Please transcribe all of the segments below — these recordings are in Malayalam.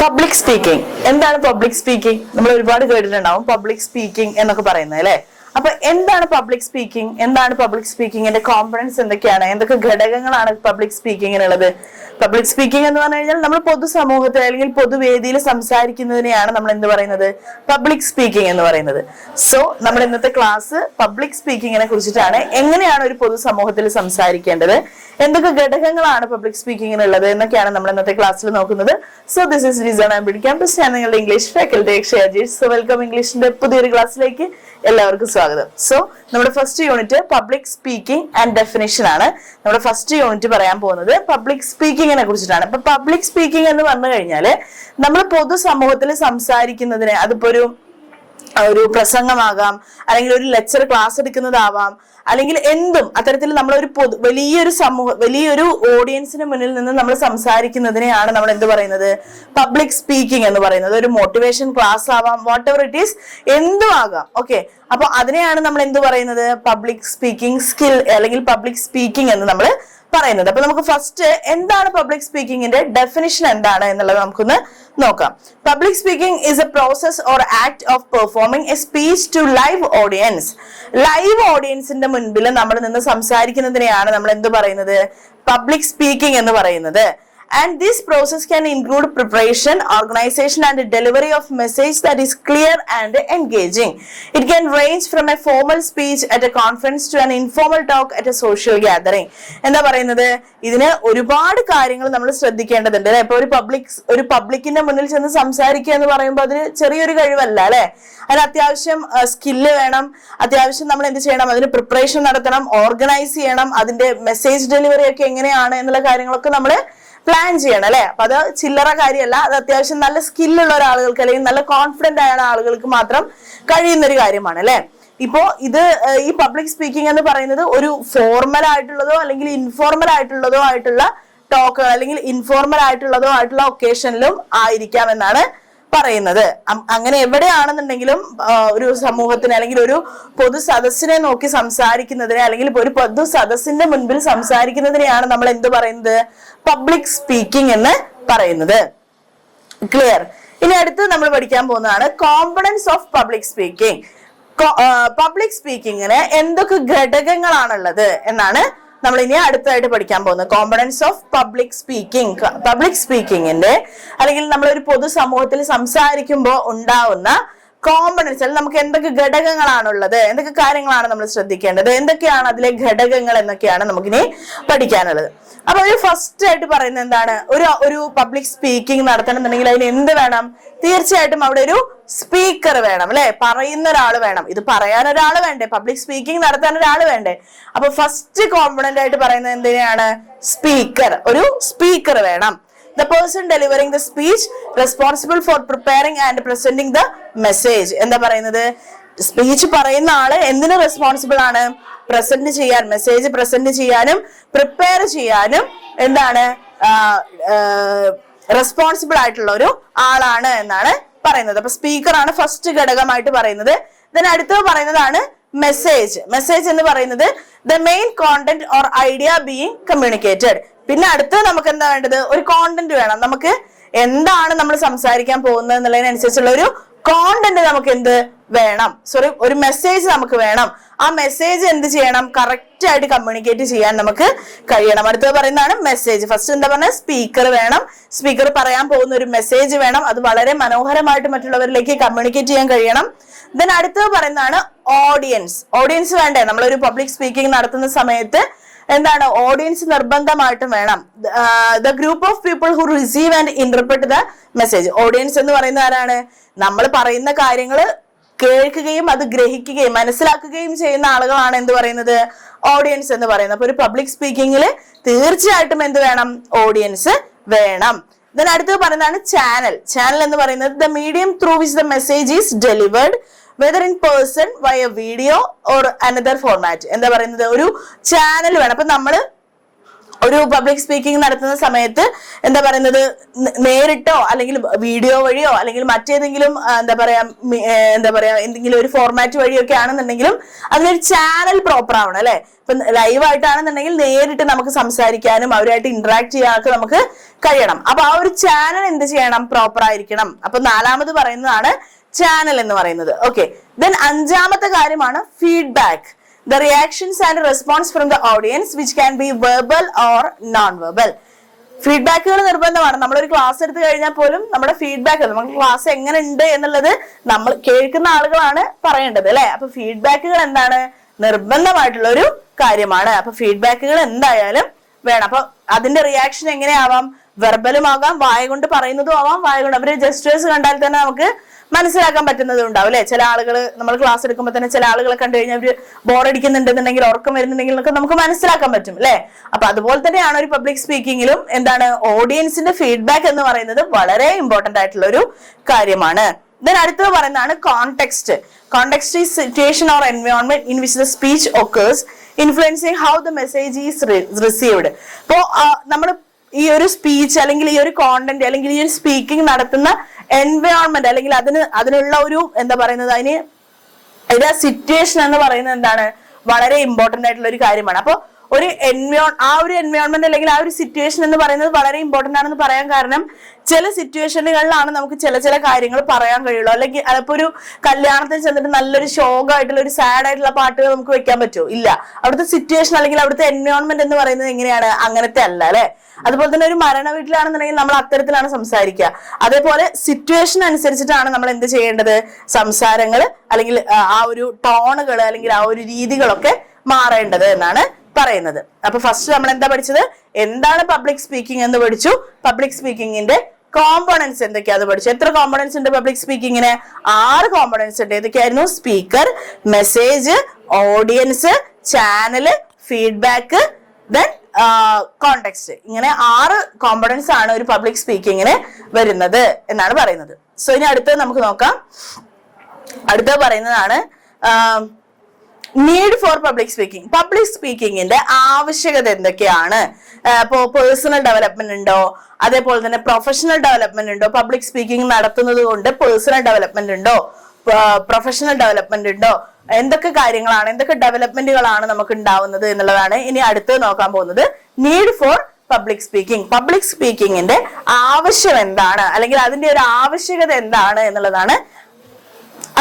പബ്ലിക് സ്പീക്കിംഗ് എന്താണ് പബ്ലിക് സ്പീക്കിംഗ്? നമ്മൾ ഒരുപാട് കേട്ടിട്ടുണ്ടാവും പബ്ലിക് സ്പീക്കിംഗ് എന്നൊക്കെ പറയുന്നത് അല്ലെ. അപ്പൊ എന്താണ് പബ്ലിക് സ്പീക്കിംഗ്? എന്താണ് പബ്ലിക് സ്പീക്കിംഗിന്റെ കോമ്പണൻസ് എന്തൊക്കെയാണ്? എന്തൊക്കെ ഘടകങ്ങളാണ് പബ്ലിക് സ്പീക്കിങ്ങിനുള്ളത്? പബ്ലിക് സ്പീക്കിംഗ് എന്ന് പറഞ്ഞു കഴിഞ്ഞാൽ നമ്മൾ പൊതുസമൂഹത്തിൽ അല്ലെങ്കിൽ പൊതുവേദിയിൽ സംസാരിക്കുന്നതിനെയാണ് നമ്മൾ എന്ത് പറയുന്നത്? പബ്ലിക് സ്പീക്കിംഗ് എന്ന് പറയുന്നത്. സോ നമ്മുടെ ഇന്നത്തെ ക്ലാസ് പബ്ലിക് സ്പീക്കിങ്ങിനെ കുറിച്ചിട്ടാണ്. എങ്ങനെയാണ് ഒരു പൊതുസമൂഹത്തിൽ സംസാരിക്കേണ്ടത്, എന്തൊക്കെ ഘടകങ്ങളാണ് പബ്ലിക് സ്പീക്കിങ്ങിനുള്ളത് എന്നൊക്കെയാണ് നമ്മൾ ഇന്നത്തെ ക്ലാസ്സിൽ നോക്കുന്നത്. So this is Reason Ambit campus. ഞാൻ നിങ്ങളുടെ English faculty Ajeesh. So welcome ഇംഗ്ലീഷിന്റെ പുതിയൊരു ക്ലാസ്സിലേക്ക് എല്ലാവർക്കും സ്വാഗതം. സോ നമ്മുടെ first unit public speaking and definition ആണ്. നമ്മുടെ ഫസ്റ്റ് യൂണിറ്റ് പറയാൻ പോകുന്നത് പബ്ലിക് സ്പീക്കിങ്ങിനെ കുറിച്ചിട്ടാണ്. അപ്പൊ പബ്ലിക് സ്പീക്കിംഗ് എന്ന് പറഞ്ഞു കഴിഞ്ഞാല് നമ്മൾ പൊതുസമൂഹത്തിൽ സംസാരിക്കുന്നതിന്, അതിപ്പോ ഒരു പ്രസംഗമാകാം, അല്ലെങ്കിൽ ഒരു ലെക്ചർ ക്ലാസ് എടുക്കുന്നതാവാം, അല്ലെങ്കിൽ എന്തും അത്തരത്തിൽ നമ്മളൊരു വലിയൊരു ഓഡിയൻസിന് മുന്നിൽ നിന്ന് നമ്മൾ സംസാരിക്കുന്നതിനെയാണ് നമ്മൾ എന്ത് പറയുന്നത്? പബ്ലിക് സ്പീക്കിംഗ് എന്ന് പറയുന്നത്. ഒരു മോട്ടിവേഷൻ ക്ലാസ് ആവാം, വാട്ട് എവർ ഇറ്റ് ഈസ്, എന്തും ആകാം. ഓക്കെ, അപ്പൊ അതിനെയാണ് നമ്മൾ എന്ത് പറയുന്നത്? പബ്ലിക് സ്പീക്കിംഗ് സ്കിൽ അല്ലെങ്കിൽ പബ്ലിക് സ്പീക്കിംഗ് എന്ന് നമ്മൾ പറയുന്നത്. അപ്പൊ നമുക്ക് ഫസ്റ്റ് എന്താണ് പബ്ലിക് സ്പീക്കിംഗിന്റെ ഡെഫിനിഷൻ എന്താണ് എന്നുള്ളത് നമുക്കൊന്ന് നോക്കാം. Public speaking is a process or act of performing a speech to live audience. Live ഓഡിയൻസിന്റെ മുൻപിൽ നമ്മൾ നിന്ന് സംസാരിക്കുന്നതിനെയാണ് നമ്മൾ എന്ത് പറയുന്നത്? പബ്ലിക് സ്പീക്കിംഗ് എന്ന് പറയുന്നത്. And this process can include preparation, organization and delivery of message that is clear and engaging. It can range from a formal speech at a conference to an informal talk at a social gathering. എന്താ പറയുന്നത്? ഇതിന് ഒരുപാട് കാര്യങ്ങൾ നമ്മൾ ശ്രദ്ധിക്കേണ്ടതുണ്ട് അല്ലെ. ഇപ്പൊ ഒരു പബ്ലിക്കിന്റെ മുന്നിൽ ചെന്ന് സംസാരിക്കുക എന്ന് പറയുമ്പോൾ അതിന് ചെറിയൊരു കഴിവല്ല അല്ലെ. അതിന് അത്യാവശ്യം സ്കില്ല് വേണം. അത്യാവശ്യം നമ്മൾ എന്ത് ചെയ്യണം? അതിന് പ്രിപ്പറേഷൻ നടത്തണം, ഓർഗനൈസ് ചെയ്യണം. അതിന്റെ മെസ്സേജ് ഡെലിവറി ഒക്കെ എങ്ങനെയാണ് എന്നുള്ള കാര്യങ്ങളൊക്കെ നമ്മൾ പ്ലാൻ ചെയ്യണം അല്ലെ. അപ്പൊ അത് ചില്ലറ കാര്യമല്ല. അത് അത്യാവശ്യം നല്ല സ്കില്ലുള്ള ഒരാളുകൾക്ക് അല്ലെങ്കിൽ നല്ല കോൺഫിഡന്റ് ആയ ആളുകൾക്ക് മാത്രം കഴിയുന്ന ഒരു കാര്യമാണ് അല്ലെ. ഇപ്പോ ഈ പബ്ലിക് സ്പീക്കിംഗ് എന്ന് പറയുന്നത് ഒരു ഫോർമൽ ആയിട്ടുള്ളതോ അല്ലെങ്കിൽ ഇൻഫോർമൽ ആയിട്ടുള്ളതോ ആയിട്ടുള്ള ടോക്ക് അല്ലെങ്കിൽ ഇൻഫോർമൽ ആയിട്ടുള്ളതോ ആയിട്ടുള്ള ഒക്കേഷനിലും ആയിരിക്കാം എന്നാണ് പറയുന്നത്. അങ്ങനെ എവിടെയാണെന്നുണ്ടെങ്കിലും ഒരു സമൂഹത്തിന് അല്ലെങ്കിൽ ഒരു പൊതു സദസ്സിനെ നോക്കി സംസാരിക്കുന്നതിനെ അല്ലെങ്കിൽ ഒരു പൊതു സദസ്സിന്റെ മുൻപിൽ സംസാരിക്കുന്നതിനെയാണ് നമ്മൾ എന്ത് പറയുന്നത്? പബ്ലിക് സ്പീക്കിംഗ് എന്ന് പറയുന്നത്. ക്ലിയർ? ഇനി അടുത്ത് നമ്മൾ പഠിക്കാൻ പോകുന്നതാണ് components of public speaking. Public സ്പീക്കിങ്ങിന് എന്തൊക്കെ ഘടകങ്ങളാണുള്ളത് എന്നാണ് നമ്മൾ ഇനി അടുത്തായിട്ട് പഠിക്കാൻ പോകുന്നത്. Components of public speaking. Public സ്പീക്കിങ്ങിന്റെ അല്ലെങ്കിൽ നമ്മളൊരു പൊതുസമൂഹത്തിൽ സംസാരിക്കുമ്പോൾ ഉണ്ടാവുന്ന കോമ്പണൻസ്, അല്ലെങ്കിൽ നമുക്ക് എന്തൊക്കെ ഘടകങ്ങളാണുള്ളത്, എന്തൊക്കെ കാര്യങ്ങളാണ് നമ്മൾ ശ്രദ്ധിക്കേണ്ടത്, എന്തൊക്കെയാണ് അതിലെ ഘടകങ്ങൾ എന്നൊക്കെയാണ് നമുക്കിനി പഠിക്കാനുള്ളത്. അപ്പൊ ഒരു ഫസ്റ്റ് ആയിട്ട് പറയുന്നത് എന്താണ്? ഒരു പബ്ലിക് സ്പീക്കിംഗ് നടത്തണമെന്നുണ്ടെങ്കിൽ അതിന് എന്ത് വേണം? തീർച്ചയായിട്ടും അവിടെ ഒരു സ്പീക്കർ വേണം അല്ലെ. പറയുന്ന ഒരാൾ വേണം. ഇത് പറയാൻ ഒരാൾ വേണ്ടേ? പബ്ലിക് സ്പീക്കിംഗ് നടത്താൻ ഒരാൾ വേണ്ടേ? അപ്പൊ ഫസ്റ്റ് കോമ്പണന്റ് ആയിട്ട് പറയുന്നത് എന്തിനാണ്? സ്പീക്കർ. ഒരു സ്പീക്കർ വേണം. The person delivering the speech responsible for preparing and presenting the message. എന്താ പറയുന്നത്? സ്പീച്ച് പറയുന്ന ആള് എന്തിനു റെസ്പോൺസിബിൾ ആണ്? പ്രസന്റ് ചെയ്യാൻ, മെസ്സേജ് പ്രസന്റ് ചെയ്യാനും പ്രിപ്പയർ ചെയ്യാനും എന്താണ് റെസ്പോൺസിബിൾ ആയിട്ടുള്ള ഒരു ആളാണ് എന്നാണ് പറയുന്നത്. അപ്പൊ സ്പീക്കർ ആണ് ഫസ്റ്റ് ഘടകമായിട്ട് പറയുന്നത്. then അടുത്തത് പറയുന്നതാണ് മെസ്സേജ്. മെസ്സേജ് എന്ന് പറയുന്നത് the main content or idea being communicated. പിന്നെ അടുത്ത് നമുക്ക് എന്താ വേണ്ടത്? ഒരു കോണ്ടന്റ് വേണം. നമുക്ക് എന്താണ് നമ്മൾ സംസാരിക്കാൻ പോകുന്നത് എന്നുള്ളതിനനുസരിച്ചുള്ള ഒരു കോണ്ടന്റ് നമുക്ക് എന്ത് വേണം? ഒരു മെസ്സേജ് നമുക്ക് വേണം. ആ മെസ്സേജ് എന്ത് ചെയ്യണം? കറക്റ്റ് ആയിട്ട് കമ്മ്യൂണിക്കേറ്റ് ചെയ്യാൻ നമുക്ക് കഴിയണം. അടുത്തത് പറയുന്നതാണ് മെസ്സേജ്. ഫസ്റ്റ് എന്താ പറഞ്ഞാൽ? സ്പീക്കർ വേണം. സ്പീക്കർ പറയാൻ പോകുന്ന ഒരു മെസ്സേജ് വേണം. അത് വളരെ മനോഹരമായിട്ട് മറ്റുള്ളവരിലേക്ക് കമ്മ്യൂണിക്കേറ്റ് ചെയ്യാൻ കഴിയണം. ദെൻ അടുത്തത് പറയുന്നതാണ് ഓഡിയൻസ്. ഓഡിയൻസ് വേണ്ടേ? നമ്മളൊരു പബ്ലിക് സ്പീക്കിംഗ് നടത്തുന്ന സമയത്ത് എന്താണ്? ഓഡിയൻസ് നിർബന്ധമായിട്ടും വേണം. The group of people who receive and interpret the message. Audience എന്ന് പറയുന്ന ആരാണ്? നമ്മൾ പറയുന്ന കാര്യങ്ങൾ കേൾക്കുകയും അത് ഗ്രഹിക്കുകയും മനസ്സിലാക്കുകയും ചെയ്യുന്ന ആളുകളാണ് എന്ത് പറയുന്നത്? ഓഡിയൻസ് എന്ന് പറയുന്നത്. അപ്പൊ ഒരു പബ്ലിക് സ്പീക്കിംഗിൽ തീർച്ചയായിട്ടും എന്ത് വേണം? ഓഡിയൻസ് വേണം. ദെൻ അടുത്ത് പറയുന്നതാണ് ചാനൽ. ചാനൽ എന്ന് പറയുന്നത് the medium through which the message is delivered whether in person, via video or another format. എന്താ പറയുന്നത്? ഒരു ചാനൽ വേണം. അപ്പൊ നമ്മള് ഒരു പബ്ലിക് സ്പീക്കിംഗ് നടത്തുന്ന സമയത്ത് എന്താ പറയുന്നത്, നേരിട്ടോ അല്ലെങ്കിൽ വീഡിയോ വഴിയോ അല്ലെങ്കിൽ മറ്റേതെങ്കിലും എന്താ പറയാ എന്തെങ്കിലും ഒരു ഫോർമാറ്റ് വഴിയൊക്കെ ആണെന്നുണ്ടെങ്കിലും അതിനൊരു ചാനൽ പ്രോപ്പർ ആവണം അല്ലെ. ഇപ്പൊ ലൈവ് ആയിട്ടാണെന്നുണ്ടെങ്കിൽ നേരിട്ട് നമുക്ക് സംസാരിക്കാനും അവരുമായിട്ട് ഇന്ററാക്ട് ചെയ്യാനൊക്കെ നമുക്ക് കഴിയണം. അപ്പൊ ആ ഒരു ചാനൽ എന്ത് ചെയ്യണം, പ്രോപ്പർ ആയിരിക്കണം. അപ്പൊ 4ാമത് പറയുന്നതാണ് ചാനൽ എന്ന് പറയുന്നത്. ഓക്കെ, ദെൻ 5ാമത്തെ കാര്യമാണ് feedback. The reactions and response from the audience which can be verbal or non-verbal. ഫീഡ്ബാക്കുകൾ നിർബന്ധമാണ്. നമ്മളൊരു ക്ലാസ് എടുത്തു കഴിഞ്ഞാൽ പോലും നമ്മുടെ ഫീഡ്ബാക്ക്, നമുക്ക് ക്ലാസ് എങ്ങനെ ഉണ്ട് എന്നുള്ളത് നമ്മൾ കേൾക്കുന്ന ആളുകളാണ് പറയേണ്ടത് അല്ലെ. അപ്പൊ ഫീഡ്ബാക്കുകൾ എന്താണ്, നിർബന്ധമായിട്ടുള്ള ഒരു കാര്യമാണ്. അപ്പൊ ഫീഡ്ബാക്കുകൾ എന്തായാലും വേണം. അപ്പൊ അതിന്റെ റിയാക്ഷൻ എങ്ങനെയാവാം, വെർബലും ആകാം, വായ കൊണ്ട് പറയുന്നതും ആവാം, വായ കൊണ്ട് അവര് ജസ്റ്റേഴ്സ് കണ്ടാൽ തന്നെ നമുക്ക് മനസ്സിലാക്കാൻ പറ്റുന്നതും ഉണ്ടാവും അല്ലെ. ചില ആളുകൾ നമ്മൾ ക്ലാസ് എടുക്കുമ്പോൾ തന്നെ ചില ആളുകളെ കണ്ടു കഴിഞ്ഞാൽ അവര് ബോറടിക്കുന്നുണ്ടെന്നുണ്ടെങ്കിൽ, ഉറക്കം വരുന്നുണ്ടെങ്കിൽ ഒക്കെ നമുക്ക് മനസ്സിലാക്കാൻ പറ്റും അല്ലെ. അപ്പൊ അതുപോലെ തന്നെയാണ് ഒരു പബ്ലിക് സ്പീക്കിങ്ങിലും എന്താണ്, ഓഡിയൻസിന്റെ ഫീഡ്ബാക്ക് എന്ന് പറയുന്നത് വളരെ ഇമ്പോർട്ടന്റ് ആയിട്ടുള്ള ഒരു കാര്യമാണ്. ദെൻ അടുത്തത് പറയുന്നതാണ് context. Context is situation or environment in which the speech occurs influencing how the message is received. അപ്പോ നമ്മൾ ഈ ഒരു സ്പീച്ച് അല്ലെങ്കിൽ ഈ ഒരു കോണ്ടന്റ് അല്ലെങ്കിൽ ഈ ഒരു സ്പീക്കിംഗ് നടത്തുന്ന എൻവയോൺമെന്റ് അല്ലെങ്കിൽ അതിനുള്ള ഒരു എന്താ പറയുന്നത്, അതിന് സിറ്റുവേഷൻ എന്ന് പറയുന്നത് എന്താണ്, വളരെ ഇമ്പോർട്ടന്റ് ആയിട്ടുള്ള ഒരു കാര്യമാണ്. അപ്പൊ ഒരു ആ ഒരു എൻവയോൺമെന്റ് അല്ലെങ്കിൽ ആ ഒരു സിറ്റുവേഷൻ എന്ന് പറയുന്നത് വളരെ ഇമ്പോർട്ടന്റ് ആണെന്ന് പറയാൻ കാരണം, ചില സിറ്റുവേഷനുകളിലാണ് നമുക്ക് ചില കാര്യങ്ങൾ പറയാൻ കഴിയുള്ളൂ. അല്ലെങ്കിൽ അതിപ്പോ ഒരു കല്യാണത്തിന് ചെന്നിട്ട് നല്ലൊരു ശോകമായിട്ടുള്ള ഒരു സാഡ് ആയിട്ടുള്ള പാട്ടുകൾ നമുക്ക് വെക്കാൻ പറ്റുമോ? ഇല്ല. അവിടുത്തെ സിറ്റുവേഷൻ അല്ലെങ്കിൽ അവിടുത്തെ എൻവയോൺമെന്റ് എന്ന് പറയുന്നത് എങ്ങനെയാണ്, അങ്ങനത്തെ അല്ല അല്ലെ. അതുപോലെ തന്നെ ഒരു മരണ വീട്ടിലാണെന്നുണ്ടെങ്കിൽ നമ്മൾ അത്തരത്തിലാണ് സംസാരിക്കുക. അതേപോലെ സിറ്റുവേഷൻ അനുസരിച്ചിട്ടാണ് നമ്മൾ എന്ത് ചെയ്യേണ്ടത്, സംസാരങ്ങൾ അല്ലെങ്കിൽ ആ ഒരു ടോണുകൾ അല്ലെങ്കിൽ ആ ഒരു രീതികളൊക്കെ മാറേണ്ടത് എന്നാണ് പറയുന്നത്. അപ്പൊ ഫസ്റ്റ് നമ്മൾ എന്താ പഠിച്ചത്, എന്താണ് പബ്ലിക് സ്പീക്കിംഗ് എന്ന് പഠിച്ചു. പബ്ലിക് സ്പീക്കിങ്ങിന്റെ കോമ്പോണൻസ് എന്തൊക്കെയാന്ന് പഠിച്ചു. എത്ര കോമ്പോണൻസ് ഉണ്ട് പബ്ലിക് സ്പീക്കിങ്ങിന്? 6 കോമ്പോണൻസ് ഉണ്ട്. ഏതൊക്കെയായിരുന്നു? Speaker, message, audience, channel, feedback, then context. ഇങ്ങനെ 6 കോമ്പോണൻസ് ആണ് ഒരു പബ്ലിക് സ്പീക്കിങ്ങിന് വരുന്നത് എന്നാണ് പറയുന്നത്. സോ ഇനി അടുത്തത് നമുക്ക് നോക്കാം. അടുത്തത് പറയുന്നതാണ് need for public speaking. Public സ്പീക്കിങ്ങിന്റെ ആവശ്യകത എന്തൊക്കെയാണ്? ഇപ്പോ പേഴ്സണൽ ഡെവലപ്മെന്റ് ഉണ്ടോ, അതേപോലെ തന്നെ പ്രൊഫഷണൽ ഡെവലപ്മെന്റ് ഉണ്ടോ? പബ്ലിക് സ്പീക്കിംഗ് നടത്തുന്നത് കൊണ്ട് പേഴ്സണൽ ഡെവലപ്മെന്റ് ഉണ്ടോ, പ്രൊഫഷണൽ ഡെവലപ്മെന്റ് ഉണ്ടോ? എന്തൊക്കെ കാര്യങ്ങളാണ്, എന്തൊക്കെ ഡെവലപ്മെന്റുകളാണ് നമുക്ക് ഉണ്ടാവുന്നത് എന്നുള്ളതാണ് ഇനി അടുത്ത് നോക്കാൻ പോകുന്നത്. Need for public speaking. Public സ്പീക്കിങ്ങിന്റെ ആവശ്യം എന്താണ് അല്ലെങ്കിൽ അതിന്റെ ഒരു ആവശ്യകത എന്താണ് എന്നുള്ളതാണ്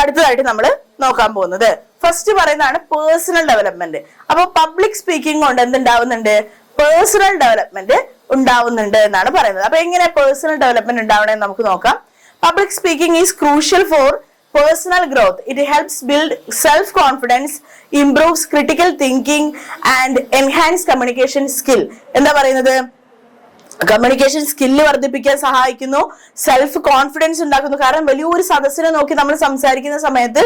അടുത്തതായിട്ട് നമ്മൾ നോക്കാൻ പോകുന്നത്. ഫസ്റ്റ് പറയുന്നതാണ് പേഴ്സണൽ ഡെവലപ്മെന്റ്. അപ്പൊ പബ്ലിക് സ്പീക്കിംഗ് കൊണ്ട് എന്തുണ്ടാവുന്നുണ്ട്? പേഴ്സണൽ ഡെവലപ്മെന്റ് ഉണ്ടാവുന്നുണ്ട് എന്നാണ് പറയുന്നത്. അപ്പൊ എങ്ങനെ പേഴ്സണൽ ഡെവലപ്മെന്റ് ഉണ്ടാവണമെന്ന് നമുക്ക് നോക്കാം. Public speaking is crucial for personal growth. It helps build self-confidence, improves critical thinking and enhance communication skill. എന്താ പറയുന്നത്? കമ്മ്യൂണിക്കേഷൻ സ്കില്ല് വർദ്ധിപ്പിക്കാൻ സഹായിക്കുന്നു, സെൽഫ് കോൺഫിഡൻസ് ഉണ്ടാക്കുന്നു. കാരണം വലിയൊരു സദസ്സിനെ നോക്കി നമ്മൾ സംസാരിക്കുന്ന സമയത്ത്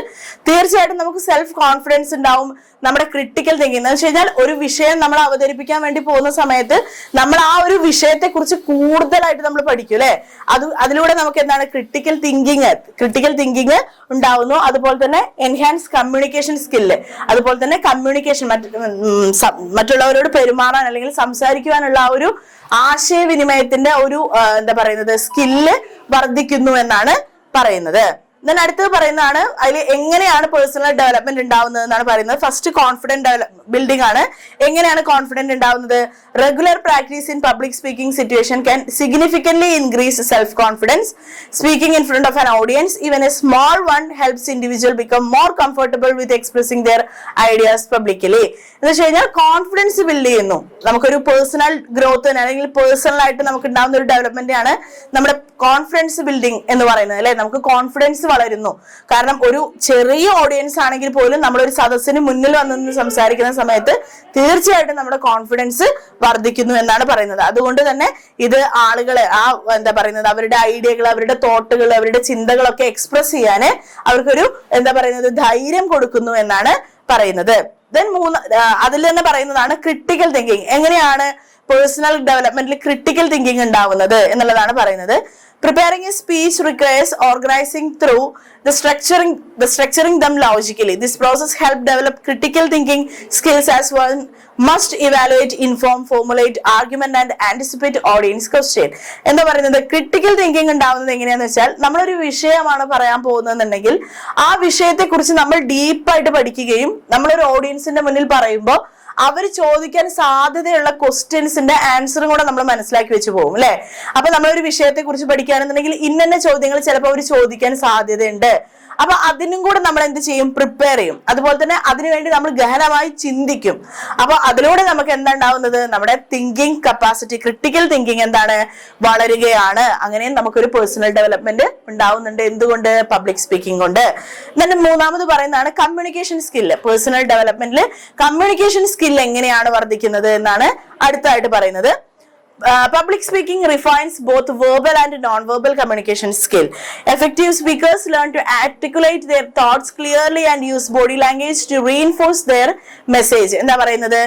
തീർച്ചയായിട്ടും നമുക്ക് സെൽഫ് കോൺഫിഡൻസ് ഉണ്ടാവും. നമ്മുടെ ക്രിട്ടിക്കൽ തിങ്കിങ് എന്ന് വെച്ച് കഴിഞ്ഞാൽ ഒരു വിഷയം നമ്മൾ അവതരിപ്പിക്കാൻ വേണ്ടി പോകുന്ന സമയത്ത് നമ്മൾ ആ ഒരു വിഷയത്തെ കുറിച്ച് കൂടുതലായിട്ട് നമ്മൾ പഠിക്കും അല്ലെ. അതിലൂടെ നമുക്ക് എന്താണ് ക്രിട്ടിക്കൽ തിങ്കിങ് ഉണ്ടാവുന്നു. അതുപോലെ തന്നെ എൻഹാൻസ് കമ്മ്യൂണിക്കേഷൻ സ്കില്ല്, അതുപോലെ തന്നെ കമ്മ്യൂണിക്കേഷൻ മറ്റുള്ളവരോട് പെരുമാറാൻ അല്ലെങ്കിൽ സംസാരിക്കുവാനുള്ള ആ ഒരു ആശയവിനിമയത്തിന്റെ ഒരു എന്താ പറയുന്നത് സ്കില്ല് വർദ്ധിക്കുന്നു എന്നാണ് പറയുന്നത്. then അടുത്തത് പറയുന്നതാണ് അതിൽ എങ്ങനെയാണ് പേഴ്സണൽ ഡെവലപ്മെന്റ് ഉണ്ടാവുന്നത് എന്നാണ് പറയുന്നത്. ഫസ്റ്റ് കോൺഫിഡന്റ് ബിൽഡിംഗ് ആണ്. എങ്ങനെയാണ് കോൺഫിഡന്റ് ഉണ്ടാവുന്നത്? Regular practice in public speaking situation can significantly increase self confidence. Speaking in front of an audience even a small one helps individual become more comfortable with expressing their ideas publicly. എന്ന് വെച്ച് കഴിഞ്ഞാൽ കോൺഫിഡൻസ് ബിൽഡ് ചെയ്യുന്നു. നമുക്കൊരു പേഴ്സണൽ ഗ്രോത്ത് അല്ലെങ്കിൽ പേഴ്സണൽ ആയിട്ട് നമുക്ക് ഉണ്ടാവുന്ന ഒരു ഡെവലപ്മെന്റ് ആണ് നമ്മുടെ കോൺഫിഡൻസ് ബിൽഡിംഗ് എന്ന് പറയുന്നത് അല്ലെ. നമുക്ക് കോൺഫിഡൻസ് വളരുന്നു. കാരണം ഒരു ചെറിയ ഓഡിയൻസ് ആണെങ്കിൽ പോലും നമ്മളൊരു സദസ്സിന് മുന്നിൽ വന്ന് സംസാരിക്കുന്ന സമയത്ത് തീർച്ചയായിട്ടും നമ്മുടെ കോൺഫിഡൻസ് വർദ്ധിക്കുന്നു എന്നാണ് പറയുന്നത്. അതുകൊണ്ട് തന്നെ ഇത് ആളുകളെ എന്താ പറയുന്നത് അവരുടെ ഐഡിയകൾ, അവരുടെ തോട്ടുകൾ, അവരുടെ ചിന്തകളൊക്കെ എക്സ്പ്രസ് ചെയ്യാന് അവർക്കൊരു എന്താ പറയുന്നത് ധൈര്യം കൊടുക്കുന്നു എന്നാണ് പറയുന്നത്. ദെൻ അതിൽ തന്നെ പറയുന്നതാണ് ക്രിട്ടിക്കൽ തിങ്കിങ്. എങ്ങനെയാണ് പേഴ്സണൽ ഡെവലപ്മെന്റിൽ ക്രിട്ടിക്കൽ തിങ്കിങ് ഉണ്ടാവുന്നത് എന്നുള്ളതാണ് പറയുന്നത്. Preparing a speech requires organizing through the structuring them logically. This process helps develop critical thinking skills as one must evaluate, inform, formulate argument and anticipate audience question. എന്താ പറയുന്നത്, ക്രിട്ടിക്കൽ തിങ്കിങ് ഉണ്ടാവുന്നത് എങ്ങനെയാന്ന് വെച്ചാൽ നമ്മളൊരു വിഷയമാണ് പറയാൻ പോകുന്നതെന്നുണ്ടെങ്കിൽ ആ വിഷയത്തെ കുറിച്ച് നമ്മൾ ഡീപ്പായിട്ട് പഠിക്കുകയും നമ്മളൊരു ഓഡിയൻസിന്റെ മുന്നിൽ പറയുമ്പോൾ അവർ ചോദിക്കാൻ സാധ്യതയുള്ള ക്വസ്റ്റ്യൻസിന്റെ ആൻസറും കൂടെ നമ്മൾ മനസ്സിലാക്കി വെച്ച് പോകും അല്ലെ. അപ്പൊ നമ്മളൊരു വിഷയത്തെ കുറിച്ച് പഠിക്കുകയാണെന്നുണ്ടെങ്കിൽ ഇന്ന ചോദ്യങ്ങൾ ചിലപ്പോൾ അവർ ചോദിക്കാൻ സാധ്യതയുണ്ട്. അപ്പൊ അതിനും കൂടെ നമ്മൾ എന്ത് ചെയ്യും, പ്രിപ്പയർ ചെയ്യും. അതുപോലെ തന്നെ അതിനുവേണ്ടി നമ്മൾ ഗഹനമായി ചിന്തിക്കും. അപ്പൊ അതിലൂടെ നമുക്ക് എന്താ ഉണ്ടാവുന്നത്, നമ്മുടെ തിങ്കിങ് കപ്പാസിറ്റി, ക്രിട്ടിക്കൽ തിങ്കിങ് എന്താണ്, വളരുകയാണ്. അങ്ങനെ നമുക്കൊരു പേഴ്സണൽ ഡെവലപ്മെന്റ് ഉണ്ടാവുന്നുണ്ട്. എന്തുകൊണ്ട്, പബ്ലിക് സ്പീക്കിംഗ് കൊണ്ട്. then മൂന്നാമത് പറയുന്നതാണ് കമ്മ്യൂണിക്കേഷൻ സ്കില്ല്. പേഴ്സണൽ ഡെവലപ്മെന്റിൽ കമ്മ്യൂണിക്കേഷൻ സ്കിൽ എങ്ങനെയാണ് വർദ്ധിക്കുന്നത് എന്നാണ് അടുത്തായിട്ട് പറയുന്നത്. Public speaking refines both verbal and non-verbal communication skill. Effective speakers learn to articulate their thoughts clearly and use body language to reinforce their message. എന്താ പറയുന്നത്,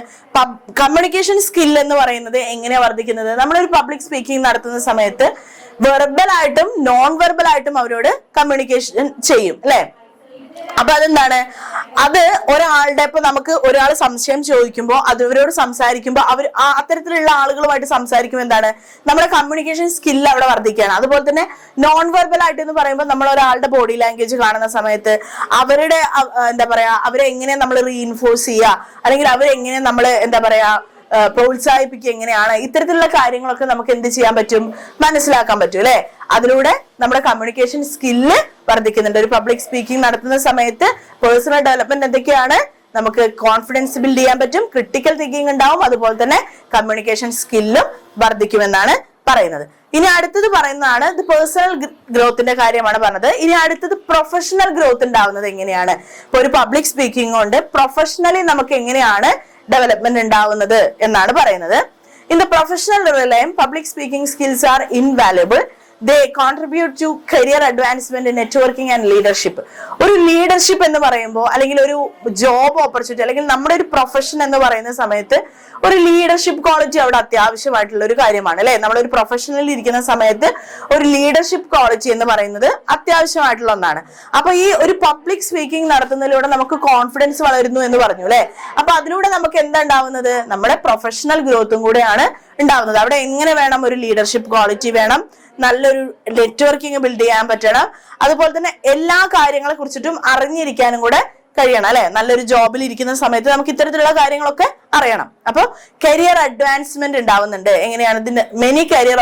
കമ്മ്യൂണിക്കേഷൻ സ്കിൽ എന്ന് പറയുന്നത് എങ്ങനെയാ വർദ്ധിക്കുന്നത്, നമ്മളൊരു പബ്ലിക് സ്പീക്കിംഗ് നടത്തുന്ന സമയത്ത് വെർബൽ ആയിട്ടും നോൺ വെർബൽ ആയിട്ടും അവരോട് കമ്മ്യൂണിക്കേഷൻ ചെയ്യും അല്ലെ. അപ്പൊ അതെന്താണ്, അത് ഒരാളുടെ, ഇപ്പൊ നമുക്ക് ഒരാൾ സംശയം ചോദിക്കുമ്പോൾ അവരോട് സംസാരിക്കുമ്പോൾ അവർ അത്തരത്തിലുള്ള ആളുകളുമായിട്ട് സംസാരിക്കുമ്പോൾ എന്താണ്, നമ്മുടെ കമ്മ്യൂണിക്കേഷൻ സ്കില്ല് അവിടെ വർദ്ധിക്കുകയാണ്. അതുപോലെ തന്നെ നോൺ വെർബൽ ആയിട്ട് എന്ന് പറയുമ്പോൾ നമ്മൾ ഒരാളുടെ ബോഡി ലാംഗ്വേജ് കാണുന്ന സമയത്ത് അവരുടെ എന്താ പറയാ, അവരെ എങ്ങനെ നമ്മൾ റീഇൻഫോഴ്സ് ചെയ്യുക, അല്ലെങ്കിൽ അവരെങ്ങനെ നമ്മൾ എന്താ പറയാ പ്രോത്സാഹിപ്പിക്കുക, എങ്ങനെയാണ് ഇത്തരത്തിലുള്ള കാര്യങ്ങളൊക്കെ നമുക്ക് എന്ത് ചെയ്യാൻ പറ്റും, മനസ്സിലാക്കാൻ പറ്റും അല്ലെ. അതിലൂടെ നമ്മുടെ കമ്മ്യൂണിക്കേഷൻ സ്കില്ല് വർദ്ധിക്കുന്നുണ്ട്. ഒരു പബ്ലിക് സ്പീക്കിംഗ് നടത്തുന്ന സമയത്ത് പേഴ്സണൽ ഡെവലപ്മെന്റ് എന്തൊക്കെയാണ്, നമുക്ക് കോൺഫിഡൻസ് ബിൽഡ് ചെയ്യാൻ പറ്റും, ക്രിട്ടിക്കൽ തിങ്കിങ് ഉണ്ടാവും, അതുപോലെ തന്നെ കമ്മ്യൂണിക്കേഷൻ സ്കില്ലും വർദ്ധിക്കുമെന്നാണ് പറയുന്നത്. ഇനി അടുത്തത് പറയുന്നതാണ് ഇത് പേഴ്സണൽ ഗ്രോത്തിന്റെ കാര്യമാണ് പറഞ്ഞത്. ഇനി അടുത്തത് പ്രൊഫഷണൽ ഗ്രോത്ത് ഉണ്ടാവുന്നത് എങ്ങനെയാണ്. ഇപ്പൊ ഒരു പബ്ലിക് സ്പീക്കിംഗ് കൊണ്ട് പ്രൊഫഷണലി നമുക്ക് എങ്ങനെയാണ് ഡെവലപ്മെന്റ് ഉണ്ടാവുന്നത് എന്നാണ് പറയുന്നത്. In the professional realm, public speaking skills are invaluable. They contribute to career advancement in networking and leadership. ഒരു ലീഡർഷിപ്പ് എന്ന് പറയുമ്പോൾ, അല്ലെങ്കിൽ ഒരു ജോബ് ഓപ്പർച്യൂണിറ്റി, അല്ലെങ്കിൽ നമ്മുടെ ഒരു പ്രൊഫഷൻ എന്ന് പറയുന്ന സമയത്ത് ഒരു ലീഡർഷിപ്പ് ക്വാളിറ്റി അവിടെ അത്യാവശ്യമായിട്ടുള്ള ഒരു കാര്യമാണ് അല്ലെ. നമ്മളൊരു പ്രൊഫഷനിൽ ഇരിക്കുന്ന സമയത്ത് ഒരു ലീഡർഷിപ്പ് ക്വാളിറ്റി എന്ന് പറയുന്നത് അത്യാവശ്യമായിട്ടുള്ള ഒന്നാണ്. അപ്പൊ ഈ ഒരു പബ്ലിക് സ്പീക്കിംഗ് നടത്തുന്നതിലൂടെ നമുക്ക് കോൺഫിഡൻസ് വളരുന്നു എന്ന് പറഞ്ഞു അല്ലെ. അപ്പൊ അതിലൂടെ നമുക്ക് എന്താ ഉണ്ടാവുന്നത്, നമ്മുടെ പ്രൊഫഷണൽ ഗ്രോത്തും കൂടെയാണ് ഉണ്ടാവുന്നത്. അവിടെ എങ്ങനെ വേണം, ഒരു ലീഡർഷിപ്പ് ക്വാളിറ്റി വേണം, നല്ലൊരു നെറ്റ്വർക്കിംഗ് ബിൽഡ് ചെയ്യാൻ പറ്റണം, അതുപോലെ തന്നെ എല്ലാ കാര്യങ്ങളെ കുറിച്ചിട്ടും അറിഞ്ഞിരിക്കാനും കൂടെ കഴിയണം അല്ലെ. നല്ലൊരു ജോബിൽ ഇരിക്കുന്ന സമയത്ത് നമുക്ക് ഇത്തരത്തിലുള്ള കാര്യങ്ങളൊക്കെ അറിയണം. അപ്പൊ കരിയർ അഡ്വാൻസ്മെന്റ് ഉണ്ടാവുന്നുണ്ട്. എങ്ങനെയാണ്, ഇതിന്റെ many career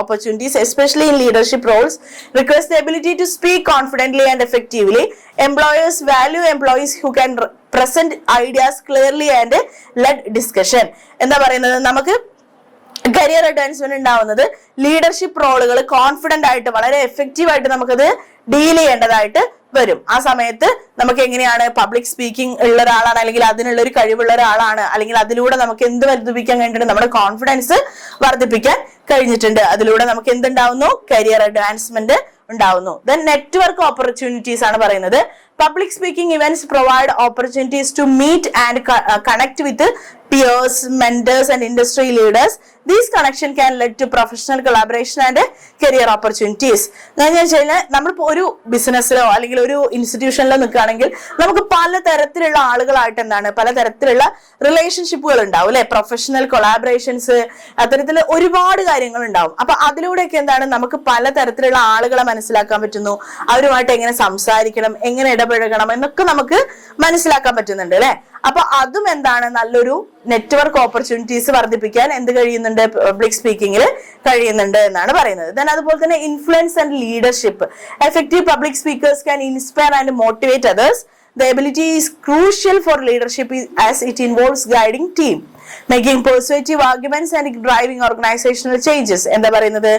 opportunities especially in leadership roles requires the ability to speak confidently and effectively. Employers value employees who can present ideas clearly and led discussion. എന്താ പറയുന്നത്, നമുക്ക് കരിയർ അഡ്വാൻസ്മെന്റ് ഉണ്ടാവുന്നത് ലീഡർഷിപ്പ് റോളുകൾ കോൺഫിഡന്റ് ആയിട്ട് വളരെ എഫക്റ്റീവ് ആയിട്ട് നമുക്കത് ഡീൽ ചെയ്യേണ്ടതായിട്ട് വരും. ആ സമയത്ത് നമുക്ക് എങ്ങനെയാണ്, പബ്ലിക് സ്പീക്കിംഗ് ഉള്ള ഒരാളാണ്, അല്ലെങ്കിൽ അതിനുള്ള ഒരു കഴിവുള്ള ഒരാളാണ്, അല്ലെങ്കിൽ അതിലൂടെ നമുക്ക് എന്ത് വർദ്ധിപ്പിക്കാൻ കഴിഞ്ഞിട്ടുണ്ട്, നമ്മുടെ കോൺഫിഡൻസ് വർദ്ധിപ്പിക്കാൻ കഴിഞ്ഞിട്ടുണ്ട്. അതിലൂടെ നമുക്ക് എന്തുണ്ടാവുന്നു, കരിയർ അഡ്വാൻസ്മെന്റ് ഉണ്ടാവുന്നു. ദെൻ നെറ്റ്വർക്ക് ഓപ്പർച്യൂണിറ്റീസ് ആണ് പറയുന്നത്. Public speaking events provide opportunities to meet and connect with peers, mentors and industry leaders. These connections can lead to professional collaboration and career opportunities. നമ്മളിപ്പോ ഒരു ബിസിനസ്സിലോ അല്ലെങ്കിൽ ഒരു ഇൻസ്റ്റിറ്റ്യൂഷനിലോ നിൽക്കുകയാണെങ്കിൽ നമുക്ക് പലതരത്തിലുള്ള ആളുകളായിട്ട് എന്താണ്, പലതരത്തിലുള്ള റിലേഷൻഷിപ്പുകൾ ഉണ്ടാവും അല്ലെ. പ്രൊഫഷണൽ കൊളാബറേഷൻസ്, അത്തരത്തിൽ ഒരുപാട് കാര്യങ്ങൾ ഉണ്ടാവും. അപ്പൊ അതിലൂടെയൊക്കെ എന്താണ്, നമുക്ക് പലതരത്തിലുള്ള ആളുകളെ മനസ്സിലാക്കാൻ പറ്റുന്നു, അവരുമായിട്ട് എങ്ങനെ സംസാരിക്കണം, എങ്ങനെ ഇടപഴകണം എന്നൊക്കെ നമുക്ക് മനസ്സിലാക്കാൻ പറ്റുന്നുണ്ട് അല്ലെ. അപ്പൊ അതും എന്താണ്, നല്ലൊരു നെറ്റ്വർക്ക് ഓപ്പർച്യൂണിറ്റീസ് വർദ്ധിപ്പിക്കാൻ എന്ത് കഴിയുന്നുണ്ട്, പബ്ലിക് സ്പീക്കിംഗിൽ കഴിയുന്നുണ്ട് എന്നാണ് പറയുന്നത്. ദെൻ അതുപോലെ തന്നെ influence and leadership. Effective public speakers can inspire and motivate others. The ability is crucial for leadership as it involves guiding team, making persuasive arguments and driving organizational changes. എന്താ പറയുന്നത്,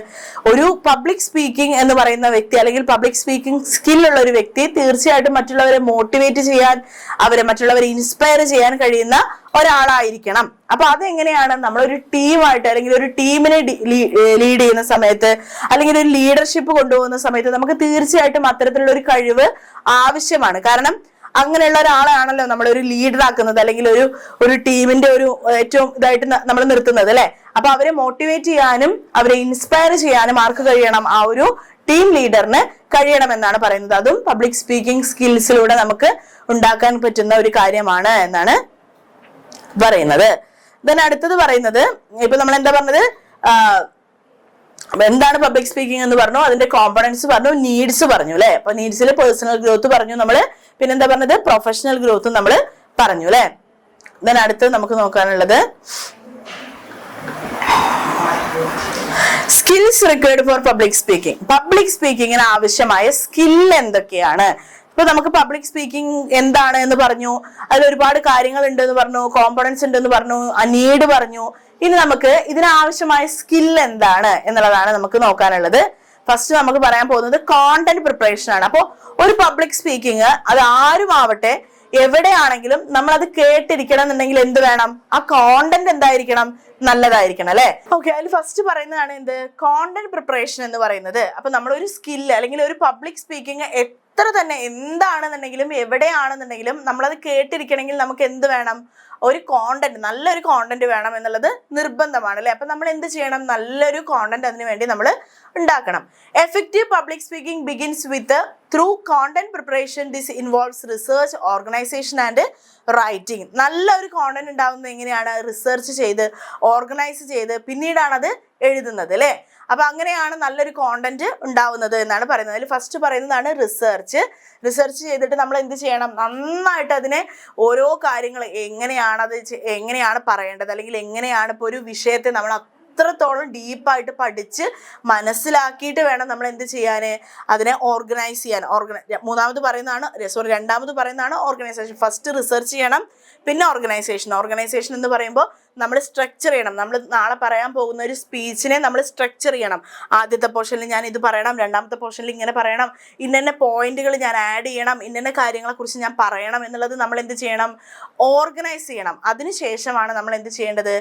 ഒരു പബ്ലിക് സ്പീക്കിംഗ് എന്ന് പറയുന്ന വ്യക്തി, അല്ലെങ്കിൽ പബ്ലിക് സ്പീക്കിംഗ് സ്കിൽ ഉള്ള ഒരു വ്യക്തി തീർച്ചയായിട്ടും മറ്റുള്ളവരെ മോട്ടിവേറ്റ് ചെയ്യാൻ, മറ്റുള്ളവരെ ഇൻസ്പയർ ചെയ്യാൻ കഴിയുന്ന ഒരാളായിരിക്കണം. അപ്പൊ അതെങ്ങനെയാണ്, നമ്മളൊരു ടീമായിട്ട് അല്ലെങ്കിൽ ഒരു ടീമിനെ ലീഡ് ചെയ്യുന്ന സമയത്ത്, അല്ലെങ്കിൽ ഒരു ലീഡർഷിപ്പ് കൊണ്ടുപോകുന്ന സമയത്ത് നമുക്ക് തീർച്ചയായിട്ടും അത്തരത്തിലുള്ള ഒരു കഴിവ് ആവശ്യമാണ്. കാരണം അങ്ങനെയുള്ള ഒരാളെയാണല്ലോ നമ്മളൊരു ലീഡർ ആക്കുന്നത്, അല്ലെങ്കിൽ ഒരു ടീമിന്റെ ഒരു ഏറ്റവും ഇതായിട്ട് നമ്മൾ നിർത്തുന്നത് അല്ലെ. അപ്പൊ അവരെ മോട്ടിവേറ്റ് ചെയ്യാനും അവരെ ഇൻസ്പയർ ചെയ്യാനും ആർക്ക് കഴിയണം? ആ ഒരു ടീം ലീഡറിന് കഴിയണം എന്നാണ് പറയുന്നത്. അതും പബ്ലിക് സ്പീക്കിംഗ് സ്കിൽസിലൂടെ നമുക്ക് ഉണ്ടാക്കാൻ പറ്റുന്ന ഒരു കാര്യമാണ് എന്നാണ് പറയുന്നത്. ദെൻ അടുത്തത് പറയുന്നത്, ഇപ്പൊ നമ്മൾ എന്താ പറഞ്ഞത്, എന്താണ് പബ്ലിക് സ്പീക്കിംഗ് എന്ന് പറഞ്ഞു, അതിന്റെ കോമ്പണൻസ് പറഞ്ഞു, നീഡ്സ് പറഞ്ഞു അല്ലെ. അപ്പൊ നീഡ്സിൽ പേഴ്സണൽ ഗ്രോത്ത് പറഞ്ഞു നമ്മള്, പിന്നെന്താ പറഞ്ഞത്, പ്രൊഫഷണൽ ഗ്രോത്തും നമ്മൾ പറഞ്ഞു അല്ലെ. ദെൻ അടുത്ത് നമുക്ക് നോക്കാനുള്ളത് skills required for public speaking. Public സ്പീക്കിങ്ങിന് ആവശ്യമായ സ്കിൽ എന്തൊക്കെയാണ്? ഇപ്പൊ നമുക്ക് പബ്ലിക് സ്പീക്കിംഗ് എന്താണ് എന്ന് പറഞ്ഞു, അതിൽ ഒരുപാട് കാര്യങ്ങൾ ഉണ്ട് എന്ന് പറഞ്ഞു, കോമ്പണൻസ് ഉണ്ടെന്ന് പറഞ്ഞു, നീഡ് പറഞ്ഞു. ഇനി നമുക്ക് ഇതിനാവശ്യമായ സ്കിൽ എന്താണ് എന്നുള്ളതാണ് നമുക്ക് നോക്കാനുള്ളത്. ഫസ്റ്റ് നമുക്ക് പറയാൻ പോകുന്നത് കോണ്ടന്റ് പ്രിപ്പറേഷൻ ആണ്. അപ്പോൾ ഒരു പബ്ലിക് സ്പീക്കിംഗ് അത് ആരും ആവട്ടെ എവിടെയാണെങ്കിലും നമ്മൾ അത് കേട്ടിരിക്കണം എന്നുണ്ടെങ്കിൽ എന്ത് വേണം? ആ കോണ്ടന്റ് എന്തായിരിക്കണം? നല്ലതായിരിക്കണം അല്ലെ. ഓക്കെ, അതിൽ ഫസ്റ്റ് പറയുന്നതാണ് എന്ത്? കോണ്ടന്റ് പ്രിപ്പറേഷൻ എന്ന് പറയുന്നത്. അപ്പൊ നമ്മളൊരു സ്കില്ല് അല്ലെങ്കിൽ ഒരു പബ്ലിക് സ്പീക്കിംഗ് എത്ര തന്നെ എന്താണെന്നുണ്ടെങ്കിലും എവിടെയാണെന്നുണ്ടെങ്കിലും നമ്മളത് കേട്ടിരിക്കണമെങ്കിൽ നമുക്ക് എന്ത് വേണം? ഒരു കോണ്ടന്റ്, നല്ലൊരു കോണ്ടന്റ് വേണം എന്നുള്ളത് നിർബന്ധമാണ് അല്ലെ. അപ്പൊ നമ്മൾ എന്ത് ചെയ്യണം? നല്ലൊരു കോണ്ടന്റ് അതിനു വേണ്ടി നമ്മൾ ഉണ്ടാക്കണം. Effective public speaking begins with through content preparation. This involves research, organisation and writing. നല്ലൊരു കോണ്ടന്റ് ഉണ്ടാവുന്നത് എങ്ങനെയാണ്? റിസർച്ച് ചെയ്ത് ഓർഗനൈസ് ചെയ്ത് പിന്നീടാണ് അത് എഴുതുന്നത് അല്ലെ. അപ്പൊ അങ്ങനെയാണ് നല്ലൊരു കോണ്ടന്റ് ഉണ്ടാവുന്നത് എന്നാണ് പറയുന്നത്. അതിൽ ഫസ്റ്റ് പറയുന്നതാണ് റിസർച്ച്. റിസർച്ച് ചെയ്തിട്ട് നമ്മൾ എന്ത് ചെയ്യണം? നന്നായിട്ട് അതിനെ ഓരോ കാര്യങ്ങൾ എങ്ങനെയാണ് പറയേണ്ടത്, അല്ലെങ്കിൽ എങ്ങനെയാണ് ഇപ്പോൾ ഒരു വിഷയത്തെ നമ്മൾ അത്രത്തോളം ഡീപ്പായിട്ട് പഠിച്ച് മനസ്സിലാക്കിയിട്ട് വേണം നമ്മൾ എന്ത് ചെയ്യാൻ? അതിനെ ഓർഗനൈസ് ചെയ്യാൻ. രണ്ടാമത് പറയുന്നതാണ് ഓർഗനൈസേഷൻ. ഫസ്റ്റ് റിസർച്ച് ചെയ്യണം, പിന്നെ ഓർഗനൈസേഷൻ. ഓർഗനൈസേഷൻ എന്ന് പറയുമ്പോൾ നമ്മൾ സ്ട്രക്ചർ ചെയ്യണം. നമ്മൾ നാളെ പറയാൻ പോകുന്ന ഒരു സ്പീച്ചിനെ നമ്മൾ സ്ട്രക്ചർ ചെയ്യണം. ആദ്യത്തെ പോർഷനിൽ ഞാൻ ഇത് പറയണം, രണ്ടാമത്തെ പോർഷനിൽ ഇങ്ങനെ പറയണം, ഇന്ന പോയിന്റുകൾ ഞാൻ ആഡ് ചെയ്യണം, ഇന്ന കാര്യങ്ങളെക്കുറിച്ച് ഞാൻ പറയണം എന്നുള്ളത് നമ്മൾ എന്ത് ചെയ്യണം? ഓർഗനൈസ് ചെയ്യണം. അതിനുശേഷമാണ് നമ്മൾ എന്ത് ചെയ്യേണ്ടത്?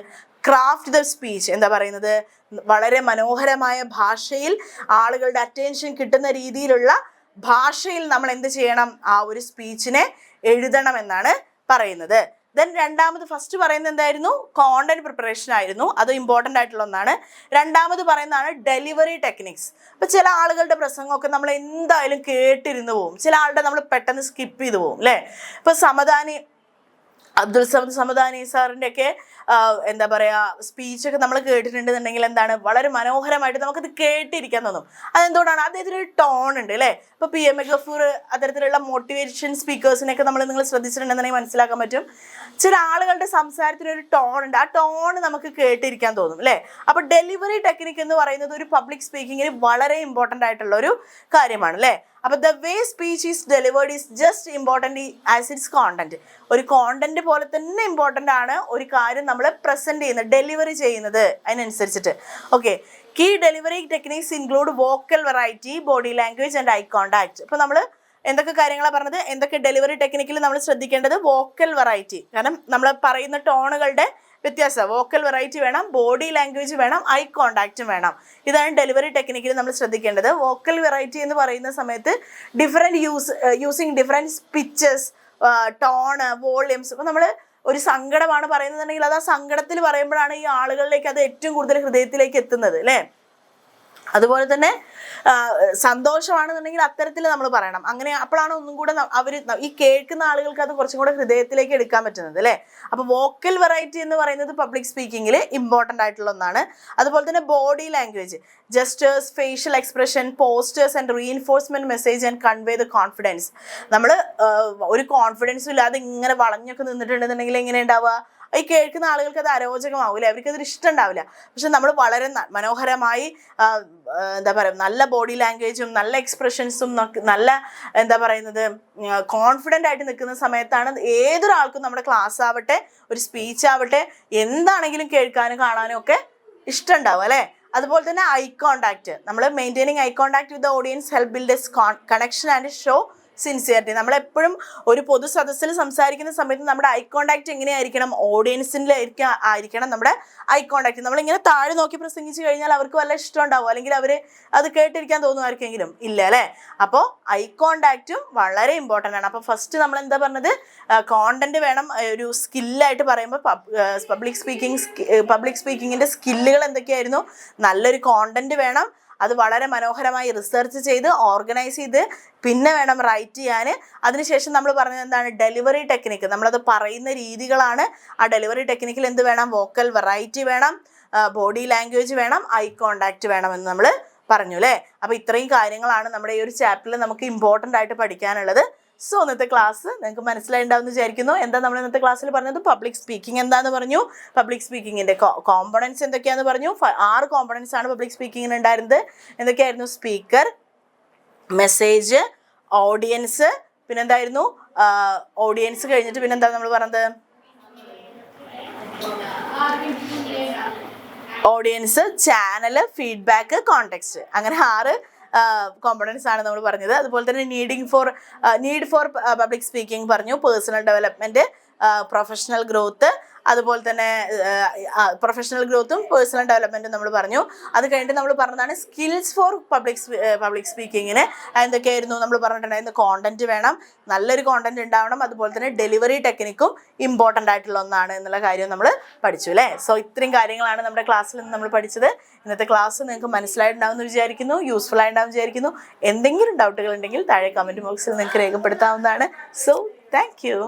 Craft the speech. എന്താ പറയുന്നത്? വളരെ മനോഹരമായ ഭാഷയിൽ ആളുകളുടെ അറ്റൻഷൻ കിട്ടുന്ന രീതിയിലുള്ള ഭാഷയിൽ നമ്മൾ എന്ത് ചെയ്യണം? ആ ഒരു സ്പീച്ചിനെ എഴുതണം എന്നാണ് പറയുന്നത്. ദെൻ രണ്ടാമത്, ഫസ്റ്റ് പറയുന്നത് എന്തായിരുന്നു? കോണ്ടന്റ് പ്രിപ്പറേഷൻ ആയിരുന്നു. അത് ഇമ്പോർട്ടൻ്റ് ആയിട്ടുള്ള ഒന്നാണ്. രണ്ടാമത് പറയുന്നതാണ് ഡെലിവറി ടെക്നിക്സ്. ഇപ്പൊ ചില ആളുകളുടെ പ്രസംഗമൊക്കെ നമ്മൾ എന്തായാലും കേട്ടിരുന്നു പോകും, ചില ആളുടെ നമ്മൾ പെട്ടെന്ന് സ്കിപ്പ് ചെയ്തു പോകും അല്ലെ. ഇപ്പൊ അബ്ദുൽ സമദാനി സാറിൻ്റെ ഒക്കെ എന്താ പറയാ സ്പീച്ചൊക്കെ നമ്മൾ കേട്ടിട്ടുണ്ടെന്നുണ്ടെങ്കിൽ എന്താണ്? വളരെ മനോഹരമായിട്ട് നമുക്കത് കേട്ടിരിക്കാൻ തോന്നും. അതെന്തുകൊണ്ടാണ്? അദ്ദേഹത്തിനൊരു ടോൺ ഉണ്ട് അല്ലേ. ഇപ്പൊ PM ഗഫൂർ അത്തരത്തിലുള്ള മോട്ടിവേഷൻ സ്പീക്കേഴ്സിനെയൊക്കെ നിങ്ങൾ ശ്രദ്ധിച്ചിട്ടുണ്ടെന്നുണ്ടെങ്കിൽ മനസ്സിലാക്കാൻ പറ്റും. ചില ആളുകളുടെ സംസാരത്തിനൊരു ടോൺ ഉണ്ട്, ആ ടോൺ നമുക്ക് കേട്ടിരിക്കാൻ തോന്നും അല്ലേ. അപ്പൊ ഡെലിവറി ടെക്നിക്ക് എന്ന് പറയുന്നത് ഒരു പബ്ലിക് സ്പീക്കിങ്ങിന് വളരെ ഇമ്പോർട്ടൻ്റ് ആയിട്ടുള്ള ഒരു കാര്യമാണ് അല്ലേ. അപ്പൊ the way speech is delivered is just important as it's content. ഒരു കോണ്ടന്റ് പോലെ തന്നെ ഇമ്പോർട്ടൻ്റ് ആണ് ഒരു കാര്യം നമ്മൾ പ്രസന്റ് ചെയ്യുന്നത്, ഡെലിവറി ചെയ്യുന്നത് അതിനനുസരിച്ചിട്ട്. Okay, key delivery techniques include vocal variety, body language and eye contact. ഇപ്പൊ നമ്മൾ എന്തൊക്കെ കാര്യങ്ങളാണ് പറഞ്ഞത്? എന്തൊക്കെ ഡെലിവറി ടെക്നിക്കിൽ നമ്മൾ ശ്രദ്ധിക്കേണ്ടത്? വോക്കൽ വെറൈറ്റി, കാരണം നമ്മൾ പറയുന്ന ടോണുകളുടെ വ്യത്യാസം. വോക്കൽ വെറൈറ്റി വേണം, ബോഡി ലാംഗ്വേജ് വേണം, ഐ കോണ്ടാക്റ്റും വേണം. ഇതാണ് ഡെലിവറി ടെക്നിക്കിൽ നമ്മൾ ശ്രദ്ധിക്കേണ്ടത്. വോക്കൽ വെറൈറ്റി എന്ന് പറയുന്ന സമയത്ത് using different pitches, tone, volumes. ഇപ്പം നമ്മൾ ഒരു സങ്കടമാണ് പറയുന്നതെന്നുണ്ടെങ്കിൽ അത് ആ സങ്കടത്തിൽ പറയുമ്പോഴാണ് ഈ ആളുകളിലേക്ക് അത് ഏറ്റവും കൂടുതൽ ഹൃദയത്തിലേക്ക് എത്തുന്നത് അല്ലേ. അതുപോലെ തന്നെ സന്തോഷമാണെന്നുണ്ടെങ്കിൽ അത്തരത്തിൽ നമ്മൾ പറയണം. അങ്ങനെ അപ്പോഴാണ് ഒന്നും കൂടെ ഈ കേൾക്കുന്ന ആളുകൾക്ക് അത് കുറച്ചും കൂടെ ഹൃദയത്തിലേക്ക് എടുക്കാൻ പറ്റുന്നത് അല്ലേ. അപ്പൊ വോക്കൽ വെറൈറ്റി എന്ന് പറയുന്നത് പബ്ലിക് സ്പീക്കിങ്ങിൽ ഇമ്പോർട്ടൻ്റ് ആയിട്ടുള്ള ഒന്നാണ്. അതുപോലെ തന്നെ body language, gestures, facial expression, postures and reinforcement message and convey the confidence. നമ്മൾ ഒരു കോൺഫിഡൻസും ഇല്ലാതെ ഇങ്ങനെ വളഞ്ഞൊക്കെ നിന്നിട്ടുണ്ടെന്നുണ്ടെങ്കിൽ എങ്ങനെ ഉണ്ടാവുക? ഈ കേൾക്കുന്ന ആളുകൾക്ക് അത് അരോചകമാവില്ല, അവർക്കതൊരു ഇഷ്ടം ഉണ്ടാവില്ല. പക്ഷെ നമ്മൾ വളരെ മനോഹരമായി എന്താ പറയുക, നല്ല ബോഡി ലാംഗ്വേജും നല്ല എക്സ്പ്രഷൻസും നല്ല എന്താ പറയുന്നത് കോൺഫിഡൻ്റ് ആയിട്ട് നിൽക്കുന്ന സമയത്താണ് ഏതൊരാൾക്കും നമ്മുടെ ക്ലാസ് ആവട്ടെ ഒരു സ്പീച്ച് ആവട്ടെ എന്താണെങ്കിലും കേൾക്കാനും കാണാനും ഒക്കെ ഇഷ്ടം ഉണ്ടാവും അല്ലേ. അതുപോലെ തന്നെ ഐ കോണ്ടാക്ട്, നമ്മൾ maintaining eye contact with the audience help build S connection and show sincerity. നമ്മളെപ്പോഴും ഒരു പൊതു സദസ്സിൽ സംസാരിക്കുന്ന സമയത്ത് നമ്മുടെ ഐ കോണ്ടാക്ട് എങ്ങനെയായിരിക്കണം? ഓഡിയൻസിൻ്റെ ആയിരിക്കണം നമ്മുടെ ഐ കോണ്ടാക്ട്. നമ്മളിങ്ങനെ താഴെ നോക്കി പ്രസംഗിച്ച് കഴിഞ്ഞാൽ അവർക്ക് വല്ല ഇഷ്ടം ഉണ്ടാവും, അല്ലെങ്കിൽ അവർ അത് കേട്ടിരിക്കാൻ തോന്നുമായിരിക്കെങ്കിലും ഇല്ല അല്ലേ? അപ്പോൾ ഐ കോണ്ടാക്റ്റും വളരെ ഇമ്പോർട്ടൻ്റ് ആണ്. അപ്പോൾ ഫസ്റ്റ് നമ്മൾ എന്താ പറഞ്ഞത്? കോണ്ടന്റ് വേണം. ഒരു സ്കില്ലായിട്ട് പറയുമ്പോൾ പബ്ലിക് സ്പീക്കിങ്ങിൻ്റെ സ്കില്ലുകൾ എന്തൊക്കെയായിരുന്നു? നല്ലൊരു കോണ്ടന്റ് വേണം, അത് വളരെ മനോഹരമായി റിസർച്ച് ചെയ്ത് ഓർഗനൈസ് ചെയ്ത് പിന്നെ വേണം റൈറ്റ് ചെയ്യാൻ. അതിനുശേഷം നമ്മൾ പറഞ്ഞത് എന്താണ്? Delivery technique. നമ്മളത് പറയുന്ന രീതികളാണ്. ആ ഡെലിവറി ടെക്നിക്കിൽ എന്ത് വേണം? വോക്കൽ വെറൈറ്റി വേണം, ബോഡി ലാംഗ്വേജ് വേണം, ഐ കോണ്ടാക്റ്റ് വേണമെന്ന് നമ്മൾ പറഞ്ഞു അല്ലേ? അപ്പോൾ ഇത്രയും കാര്യങ്ങളാണ് നമ്മുടെ ഈ ഒരു ചാപ്റ്ററിൽ നമുക്ക് ഇമ്പോർട്ടൻ്റ് ആയിട്ട് പഠിക്കാനുള്ളത്. സോ ഇന്നത്തെ ക്ലാസ് നിങ്ങൾക്ക് മനസ്സിലായിട്ടുണ്ടാവുമെന്ന് വിചാരിക്കുന്നു. എന്താ നമ്മൾ ഇന്നത്തെ ക്ലാസ്സിൽ പറഞ്ഞത്? പബ്ലിക് സ്പീക്കിംഗ് എന്താണെന്ന് പറഞ്ഞു, പബ്ലിക് സ്പീക്കിങ്ങിൻ്റെ കോമ്പണൻസ് എന്തൊക്കെയാണെന്ന് പറഞ്ഞു. 6 കോമ്പണൻസ് ആണ് പബ്ലിക് സ്പീക്കിങ്ങിന് ഉണ്ടായിരുന്നത്. എന്തൊക്കെയായിരുന്നു? സ്പീക്കർ, മെസ്സേജ്, ഓഡിയൻസ്, പിന്നെന്തായിരുന്നു? ഓഡിയൻസ് കഴിഞ്ഞിട്ട് പിന്നെന്താ നമ്മൾ പറഞ്ഞത്? Audience, channel, feedback, context. അങ്ങനെ 6 കോമ്പണൻസ് ആണ് നമ്മൾ പറഞ്ഞത്. അതുപോലെ തന്നെ നീഡ് ഫോർ പബ്ലിക് സ്പീക്കിംഗ് പറഞ്ഞു, പേഴ്സണൽ ഡെവലപ്മെൻറ്റ്, പ്രൊഫഷണൽ ഗ്രോത്ത്, അതുപോലെ തന്നെ പ്രൊഫഷണൽ ഗ്രോത്തും പേഴ്സണൽ ഡെവലപ്മെൻറ്റും നമ്മൾ പറഞ്ഞു. അത് കഴിഞ്ഞിട്ട് നമ്മൾ പറഞ്ഞതാണ് സ്കിൽസ് ഫോർ പബ്ലിക് സ്പീക്കിങ്ങിന് എന്തൊക്കെയായിരുന്നു നമ്മൾ പറഞ്ഞിട്ടുണ്ടായിരുന്നു? കോണ്ടന്റ് വേണം, നല്ലൊരു കോണ്ടന്റ് ഉണ്ടാവണം, അതുപോലെ തന്നെ ഡെലിവറി ടെക്നിക്കും ഇമ്പോർട്ടൻ്റ് ആയിട്ടുള്ള ഒന്നാണ് എന്നുള്ള കാര്യം നമ്മൾ പഠിച്ചു അല്ലേ? സോ ഇത്രയും കാര്യങ്ങളാണ് നമ്മുടെ ക്ലാസ്സിൽ നിന്ന് നമ്മൾ പഠിച്ചത്. ഇന്നത്തെ ക്ലാസ് നിങ്ങൾക്ക് മനസ്സിലായിട്ടുണ്ടാവുമെന്ന് വിചാരിക്കുന്നു, യൂസ്ഫുൾ ആയിട്ടുണ്ടാവും വിചാരിക്കുന്നു. എന്തെങ്കിലും ഡൗട്ടുകൾ ഉണ്ടെങ്കിൽ താഴെ കമൻറ്റ് ബോക്സിൽ നിങ്ങൾക്ക് രേഖപ്പെടുത്താവുന്നതാണ്. So thank you.